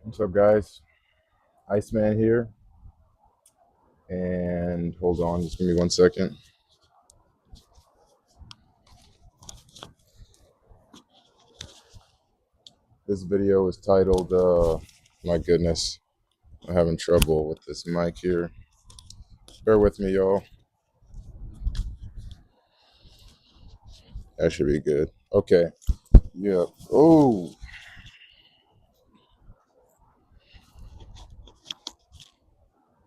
What's up, guys? Iceman here. And hold on, just give me 1 second. This video is titled, my goodness, I'm having trouble with this mic here. Bear with me, y'all. That should be good. Okay. Yeah. Oh,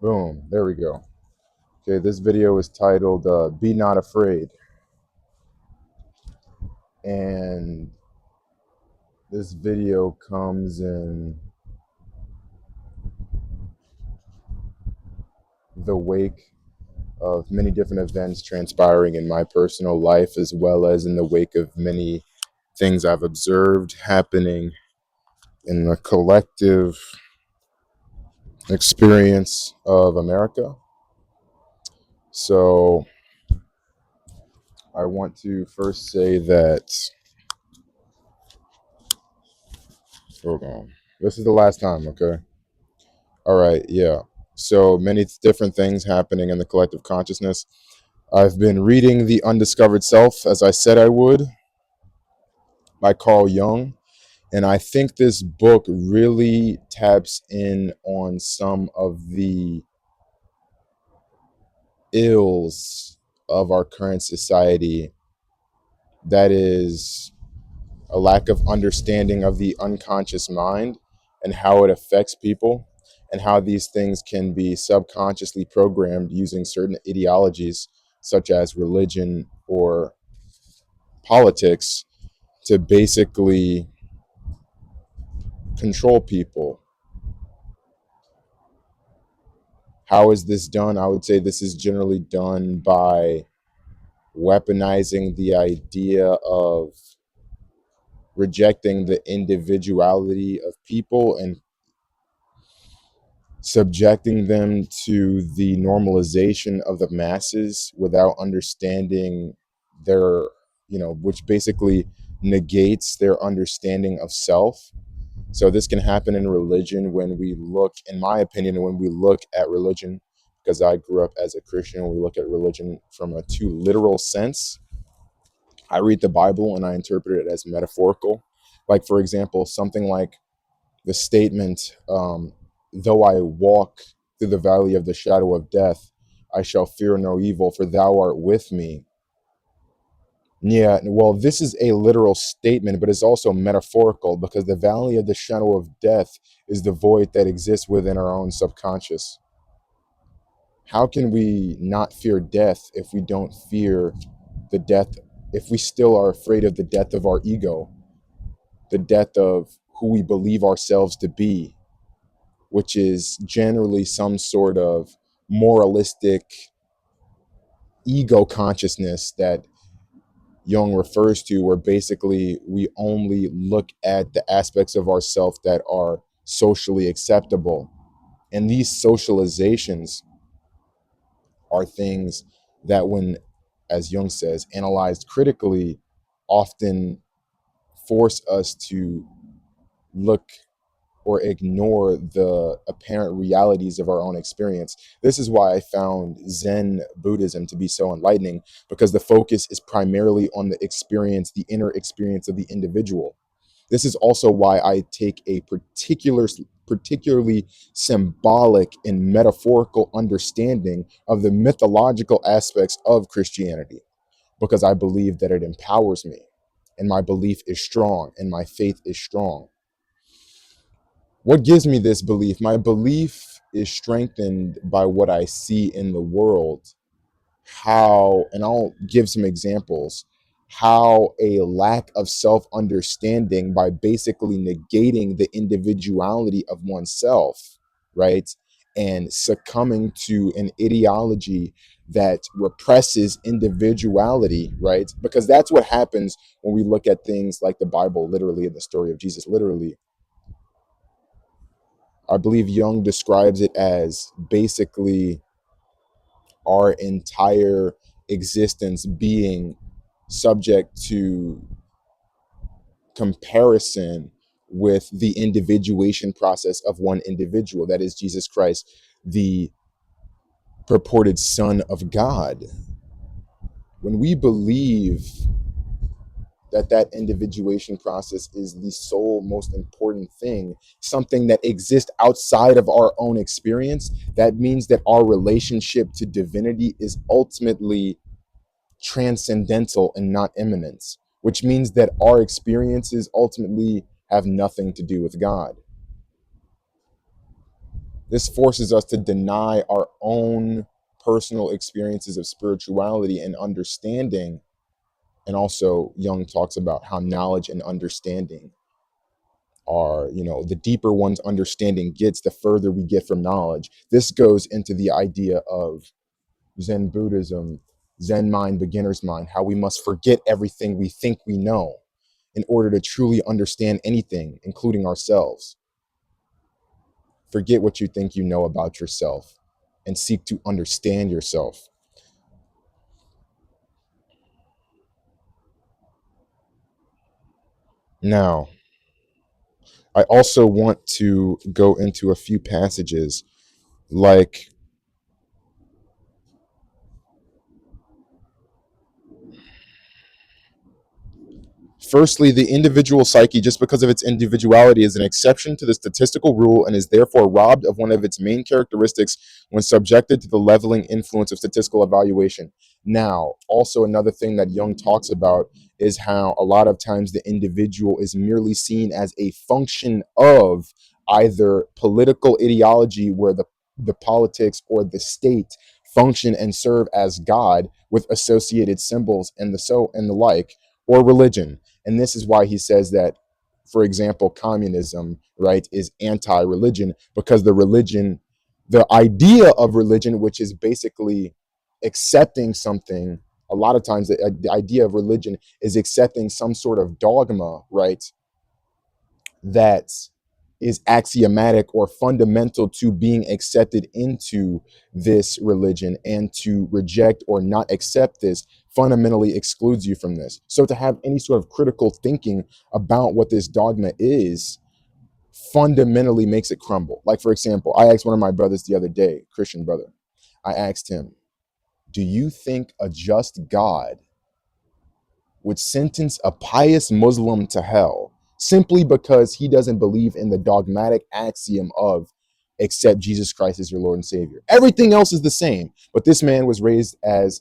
boom. There we go. Okay, this video is titled, Be Not Afraid. And this video comes in the wake of many different events transpiring in my personal life, as well as in the wake of many things I've observed happening in the collective experience of America. So I want to first say that, hold on, this is the last time, okay? All right, yeah. So many different things happening in the collective consciousness. I've been reading The Undiscovered Self, as I said I would, by Carl Jung. And I think this book really taps in on some of the ills of our current society. That is a lack of understanding of the unconscious mind and how it affects people, and how these things can be subconsciously programmed using certain ideologies, such as religion or politics, to basically control people. How is this done? I would say this is generally done by weaponizing the idea of rejecting the individuality of people and subjecting them to the normalization of the masses without understanding their, which basically negates their understanding of self. So this can happen in religion when we look, in my opinion, when we look at religion, because I grew up as a Christian, when we look at religion from a too literal sense. I read the Bible and I interpret it as metaphorical. Like, for example, something like the statement, though I walk through the valley of the shadow of death, I shall fear no evil, for thou art with me. Yeah, well, this is a literal statement, but it's also metaphorical, because the valley of the shadow of death is the void that exists within our own subconscious. How can we not fear death if we don't fear the death, if we still are afraid of the death of our ego, the death of who we believe ourselves to be, which is generally some sort of moralistic ego consciousness that Jung refers to, where basically we only look at the aspects of ourself that are socially acceptable. And these socializations are things that, when, as Jung says, analyzed critically, often force us to look or ignore the apparent realities of our own experience. This is why I found Zen Buddhism to be so enlightening, because the focus is primarily on the experience, the inner experience of the individual. This is also why I take a particularly symbolic and metaphorical understanding of the mythological aspects of Christianity, because I believe that it empowers me, and my belief is strong, and my faith is strong. What gives me this belief? My belief is strengthened by what I see in the world. How, and I'll give some examples, how a lack of self understanding, by basically negating the individuality of oneself, right? And succumbing to an ideology that represses individuality, right? Because that's what happens when we look at things like the Bible literally, and the story of Jesus literally. I believe Jung describes it as basically our entire existence being subject to comparison with the individuation process of one individual, that is Jesus Christ, the purported Son of God. When we believe that that individuation process is the sole most important thing, something that exists outside of our own experience, that means that our relationship to divinity is ultimately transcendental and not immanence, which means that our experiences ultimately have nothing to do with God. This forces us to deny our own personal experiences of spirituality and understanding. And also, Jung talks about how knowledge and understanding are, the deeper one's understanding gets, the further we get from knowledge. This goes into the idea of Zen Buddhism, Zen mind, beginner's mind, how we must forget everything we think we know in order to truly understand anything, including ourselves. Forget what you think you know about yourself and seek to understand yourself. Now, I also want to go into a few passages like, firstly, the individual psyche, just because of its individuality, is an exception to the statistical rule and is therefore robbed of one of its main characteristics when subjected to the leveling influence of statistical evaluation. Now, also another thing that Jung talks about is how a lot of times the individual is merely seen as a function of either political ideology, where the politics or the state function and serve as God with associated symbols and the like, or religion. And this is why he says that, for example, communism, right, is anti-religion, because the idea of religion, which is basically accepting something, a lot of times the idea of religion is accepting some sort of dogma, right, that is axiomatic or fundamental to being accepted into this religion, and to reject or not accept this fundamentally excludes you from this. So to have any sort of critical thinking about what this dogma is fundamentally makes it crumble. Like, for example, I asked one of my brothers the other day, Christian brother, I asked him, do you think a just God would sentence a pious Muslim to hell simply because he doesn't believe in the dogmatic axiom of accept Jesus Christ as your Lord and Savior? Everything else is the same, but this man was raised as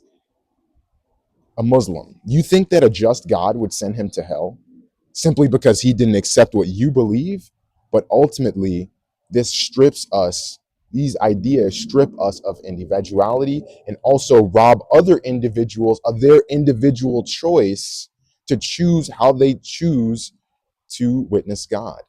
a Muslim. You think that a just God would send him to hell simply because he didn't accept what you believe? But ultimately, this strips us, these ideas strip us of individuality, and also rob other individuals of their individual choice to choose how they choose to witness God.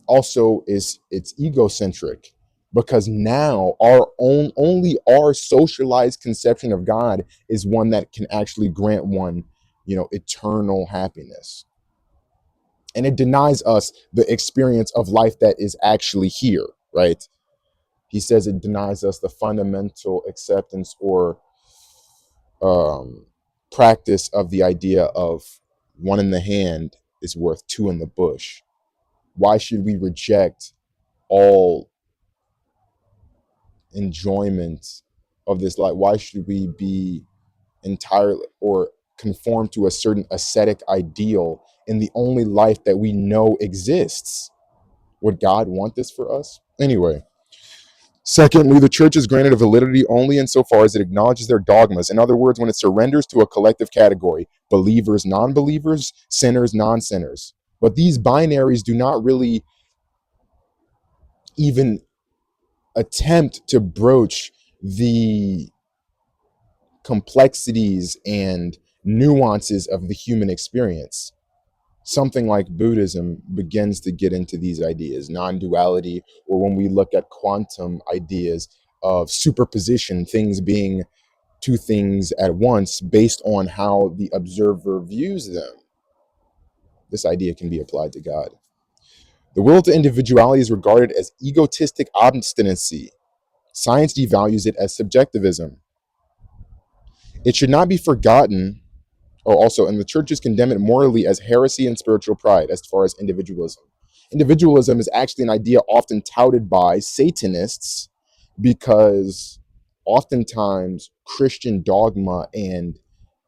Also, it's egocentric, because now only our socialized conception of God is one that can actually grant one, eternal happiness. And it denies us the experience of life that is actually here, right? He says it denies us the fundamental acceptance or um, practice of the idea of one in the hand is worth two in the bush. Why should we reject all enjoyment of this life? Why should we be entirely or conform to a certain ascetic ideal in the only life that we know exists? Would God want this for us? Anyway, secondly, the church is granted a validity only insofar as it acknowledges their dogmas. In other words, when it surrenders to a collective category, believers, non-believers, sinners, non-sinners. But these binaries do not really even attempt to broach the complexities and nuances of the human experience. Something like Buddhism begins to get into these ideas, non-duality, or when we look at quantum ideas of superposition, things being two things at once based on how the observer views them. This idea can be applied to God. The will to individuality is regarded as egotistic obstinacy. Science devalues it as subjectivism. It should not be forgotten Oh, also, and the churches condemn it morally as heresy and spiritual pride as far as individualism. Individualism is actually an idea often touted by Satanists because oftentimes Christian dogma and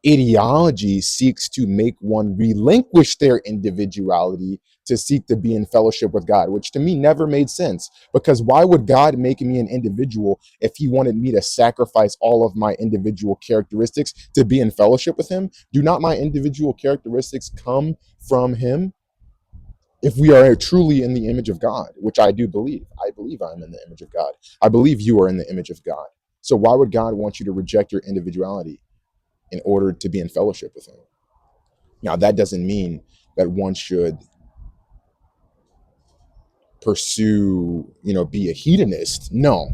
ideology seeks to make one relinquish their individuality to seek to be in fellowship with God, which to me never made sense. Because why would God make me an individual if he wanted me to sacrifice all of my individual characteristics to be in fellowship with him? Do not my individual characteristics come from him? If we are truly in the image of God, which I believe I'm in the image of God. I believe you are in the image of God. So why would God want you to reject your individuality in order to be in fellowship with him? Now, that doesn't mean that one should pursue, be a hedonist. No,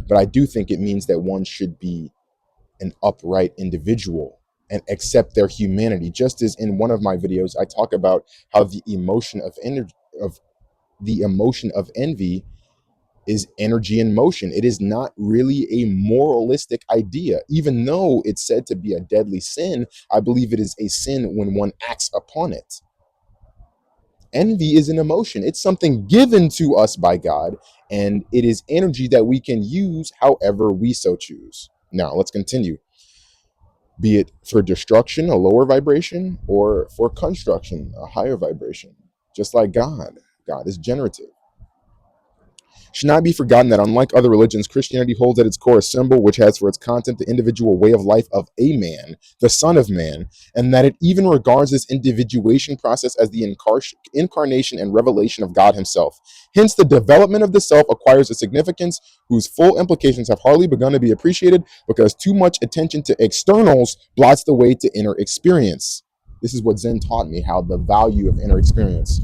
but I do think it means that one should be an upright individual and accept their humanity. Just as in one of my videos, I talk about how the emotion of envy is energy in motion. It is not really a moralistic idea. Even though it's said to be a deadly sin, I believe it is a sin when one acts upon it. Envy is an emotion. It's something given to us by God, and it is energy that we can use however we so choose. Now, let's continue. Be it for destruction, a lower vibration, or for construction, a higher vibration. Just like God, God is generative. Should not be forgotten that unlike other religions, Christianity holds at its core a symbol which has for its content the individual way of life of a man, the Son of Man, and that it even regards this individuation process as the incarnation and revelation of God himself. Hence, the development of the self acquires a significance whose full implications have hardly begun to be appreciated because too much attention to externals blots the way to inner experience. This is what Zen taught me, how the value of inner experience.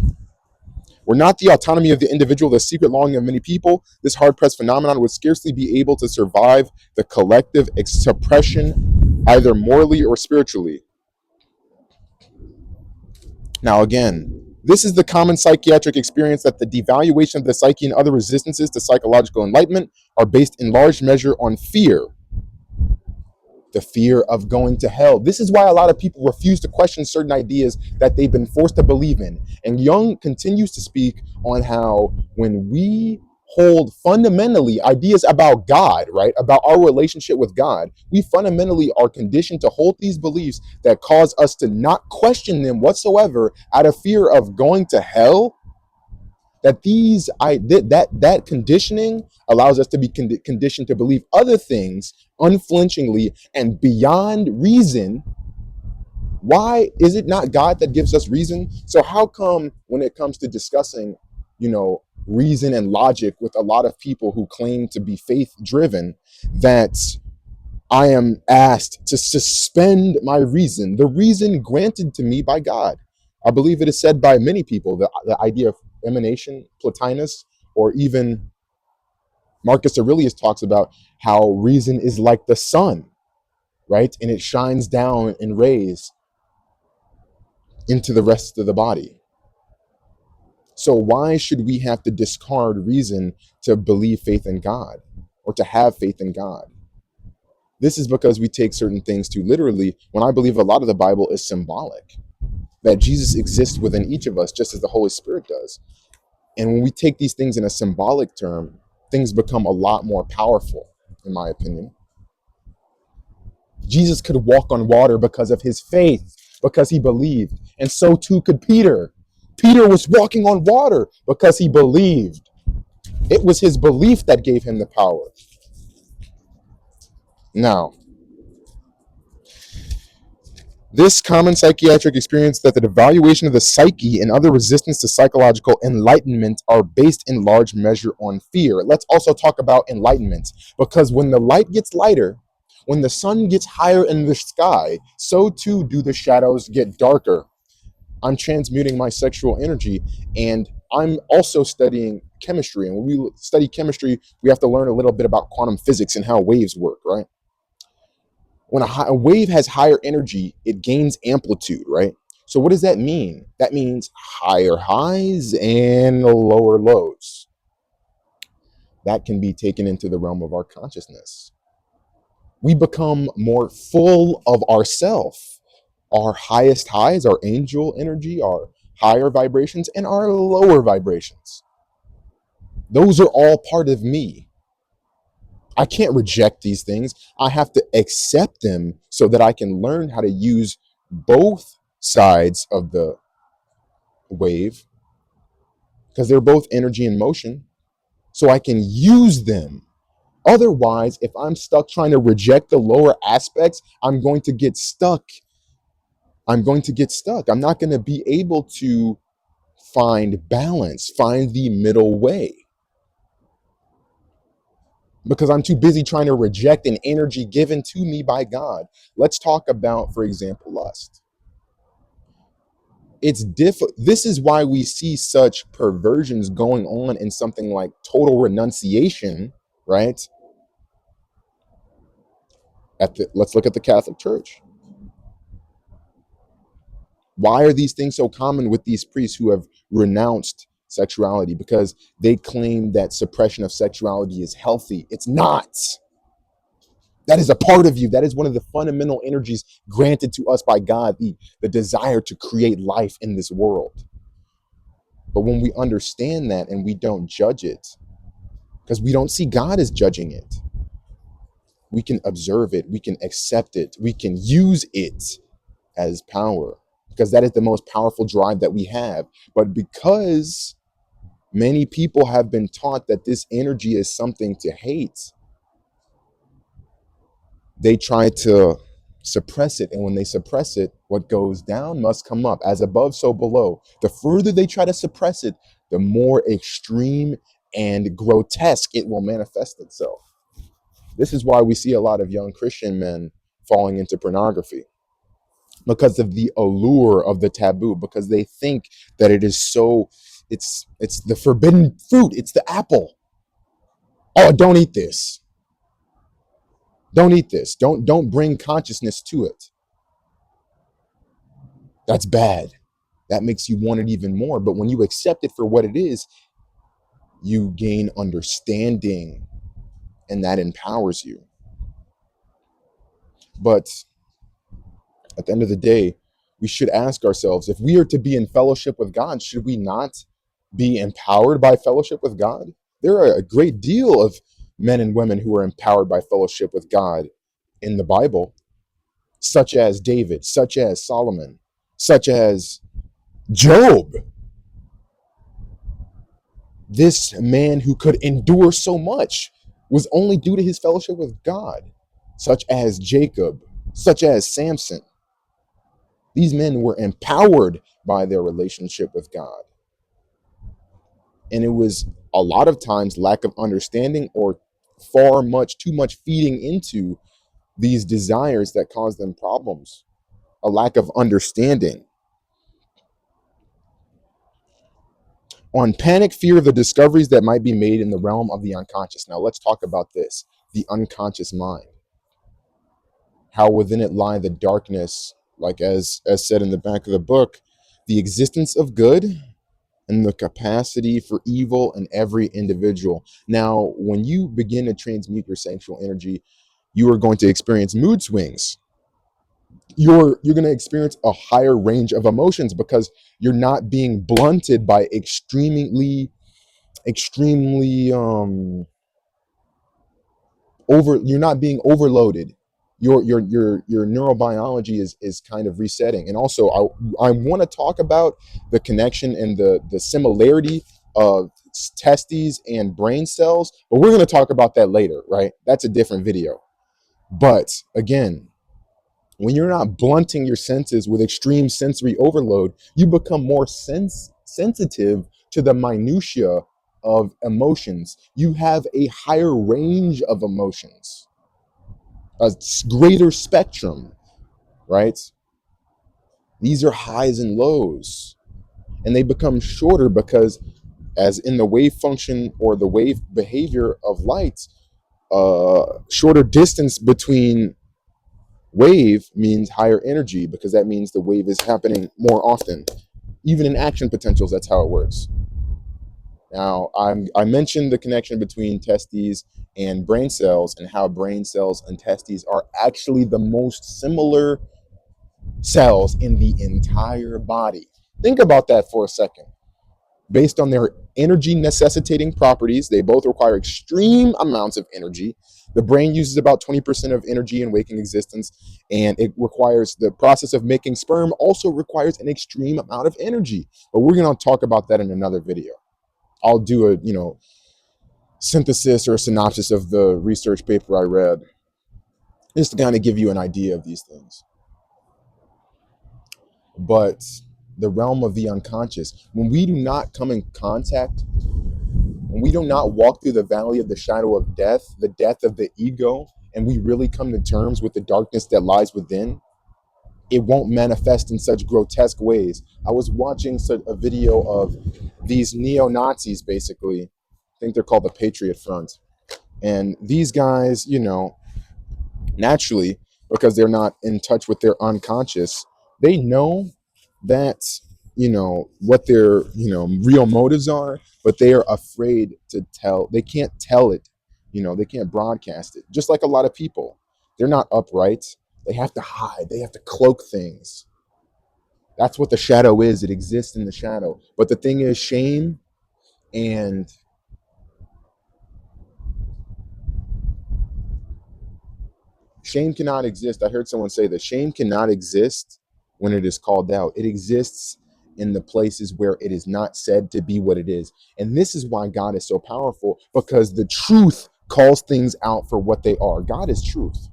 Were not the autonomy of the individual the secret longing of many people, this hard-pressed phenomenon would scarcely be able to survive the collective suppression, either morally or spiritually. Now, again, this is the common psychiatric experience that the devaluation of the psyche and other resistances to psychological enlightenment are based in large measure on fear. The fear of going to hell. This is why a lot of people refuse to question certain ideas that they've been forced to believe in. And Jung continues to speak on how when we hold fundamentally ideas about God, right, about our relationship with God, we fundamentally are conditioned to hold these beliefs that cause us to not question them whatsoever out of fear of going to hell. That conditioning allows us to be conditioned to believe other things unflinchingly and beyond reason. Why is it not God that gives us reason? So how come when it comes to discussing, reason and logic with a lot of people who claim to be faith driven, that I am asked to suspend my reason, the reason granted to me by God? I believe it is said by many people, the idea of emanation, Plotinus, or even Marcus Aurelius talks about how reason is like the sun, right? And it shines down in rays into the rest of the body. So why should we have to discard reason to believe faith in God or to have faith in God? This is because we take certain things too literally, when I believe a lot of the Bible is symbolic, that Jesus exists within each of us just as the Holy Spirit does. And when we take these things in a symbolic term, things become a lot more powerful, in my opinion. Jesus could walk on water because of his faith, because he believed. And so too could Peter. Peter was walking on water because he believed. It was his belief that gave him the power. Now, this common psychiatric experience that the devaluation of the psyche and other resistance to psychological enlightenment are based in large measure on fear. Let's also talk about enlightenment, because when the light gets lighter, when the sun gets higher in the sky, so too do the shadows get darker. I'm transmuting my sexual energy, and I'm also studying chemistry. And when we study chemistry, we have to learn a little bit about quantum physics and how waves work, right? When a wave has higher energy, it gains amplitude, right? So what does that mean? That means higher highs and lower lows. That can be taken into the realm of our consciousness. We become more full of ourself. Our highest highs, our angel energy, our higher vibrations, and our lower vibrations. Those are all part of me. I can't reject these things. I have to accept them so that I can learn how to use both sides of the wave, because they're both energy and motion, so I can use them. Otherwise, if I'm stuck trying to reject the lower aspects, I'm going to get stuck. I'm going to get stuck. I'm not going to be able to find balance, find the middle way, because I'm too busy trying to reject an energy given to me by God. Let's talk about, for example, lust. This is why we see such perversions going on in something like total renunciation, right? Let's look at the Catholic Church. Why are these things so common with these priests who have renounced sexuality? Because they claim that suppression of sexuality is healthy. It's not. That is a part of you. That is one of the fundamental energies granted to us by God, the desire to create life in this world. But when we understand that and we don't judge it, because we don't see God as judging it, we can observe it, we can accept it, we can use it as power, because that is the most powerful drive that we have. But because many people have been taught that this energy is something to hate, they try to suppress it. And when they suppress it, what goes down must come up. As above, so below. The further they try to suppress it, the more extreme and grotesque it will manifest itself. This is why we see a lot of young Christian men falling into pornography, because of the allure of the taboo, because they think that it is so, it's the forbidden fruit, it's the apple. Oh, don't eat this. Don't eat this. Don't bring consciousness to it. That's bad. That makes you want it even more. But when you accept it for what it is, you gain understanding, and that empowers you. But at the end of the day, we should ask ourselves, if we are to be in fellowship with God, should we not be empowered by fellowship with God? There are a great deal of men and women who are empowered by fellowship with God in the Bible, such as David, such as Solomon, such as Job. This man who could endure so much was only due to his fellowship with God, such as Jacob, such as Samson. These men were empowered by their relationship with God. And it was a lot of times lack of understanding, or too much feeding into these desires that caused them problems, a lack of understanding. On panic, fear of the discoveries that might be made in the realm of the unconscious. Now let's talk about this, the unconscious mind. How within it lie the darkness, like as said in the back of the book, the existence of good and the capacity for evil in every individual. Now, when you begin to transmute your sexual energy, you are going to experience mood swings. You're going to experience a higher range of emotions, because you're not being blunted by extremely you're not being overloaded. Your neurobiology is kind of resetting. And also I want to talk about the connection and the similarity of testes and brain cells, but we're going to talk about that later, right? That's a different video. But again, when you're not blunting your senses with extreme sensory overload, you become more sensitive to the minutia of emotions. You have a higher range of emotions, a greater spectrum, right? These are highs and lows, and they become shorter because, as in the wave function or the wave behavior of light, shorter distance between wave means higher energy, because that means the wave is happening more often. Even in action potentials, that's how it works. Now, I mentioned the connection between testes and brain cells, and how brain cells and testes are actually the most similar cells in the entire body. Think about that for a second. Based on their energy necessitating properties, they both require extreme amounts of energy. The brain uses about 20% of energy in waking existence, and it requires the process of making sperm also requires an extreme amount of energy. But we're going to talk about that in another video. I'll do a, synthesis or a synopsis of the research paper I read, just to kind of give you an idea of these things. But the realm of the unconscious, when we do not come in contact, when we do not walk through the valley of the shadow of death, the death of the ego, and we really come to terms with the darkness that lies within, it won't manifest in such grotesque ways. I was watching a video of these neo-Nazis, basically. I think they're called the Patriot Front. And these guys, naturally, because they're not in touch with their unconscious, they know that, what their, real motives are, but they are afraid to tell. They can't tell it, they can't broadcast it. Just like a lot of people, they're not upright. They have to hide, they have to cloak things. That's what the shadow is. It exists in the shadow. But the thing is, shame and shame cannot exist. I heard someone say that shame cannot exist when it is called out. It exists in the places where it is not said to be what it is. And this is why God is so powerful, because the truth calls things out for what they are. God is truth.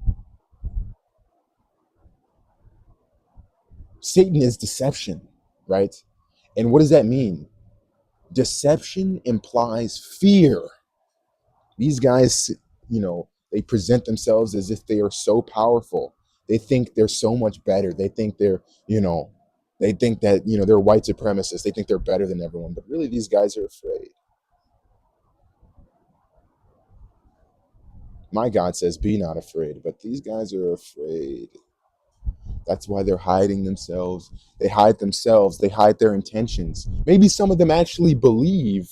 Satan is deception, right? And what does that mean? Deception implies fear. These guys, they present themselves as if they are so powerful. They think they're so much better. They think you know, they think that, they're white supremacists. They think they're better than everyone. But really, these guys are afraid. My God says, be not afraid. But these guys are afraid. That's why they're hiding themselves. They hide themselves. They hide their intentions. Maybe some of them actually believe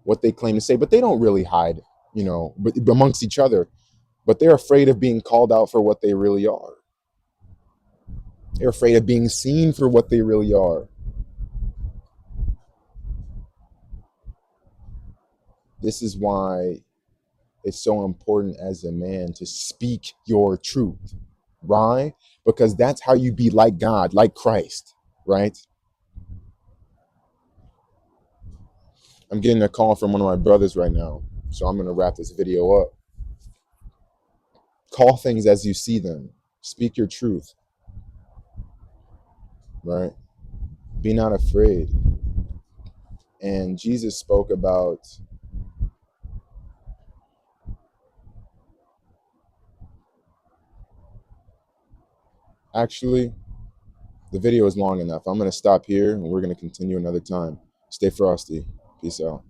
what they claim to say, but they don't really hide, but amongst each other. But they're afraid of being called out for what they really are. They're afraid of being seen for what they really are. This is why it's so important as a man to speak your truth. Why? Because that's how you be like God, like Christ, right? I'm getting a call from one of my brothers right now, so I'm going to wrap this video up. Call things as you see them. Speak your truth, right? Be not afraid. And Jesus spoke about, actually, the video is long enough. I'm going to stop here and we're going to continue another time. Stay frosty. Peace out.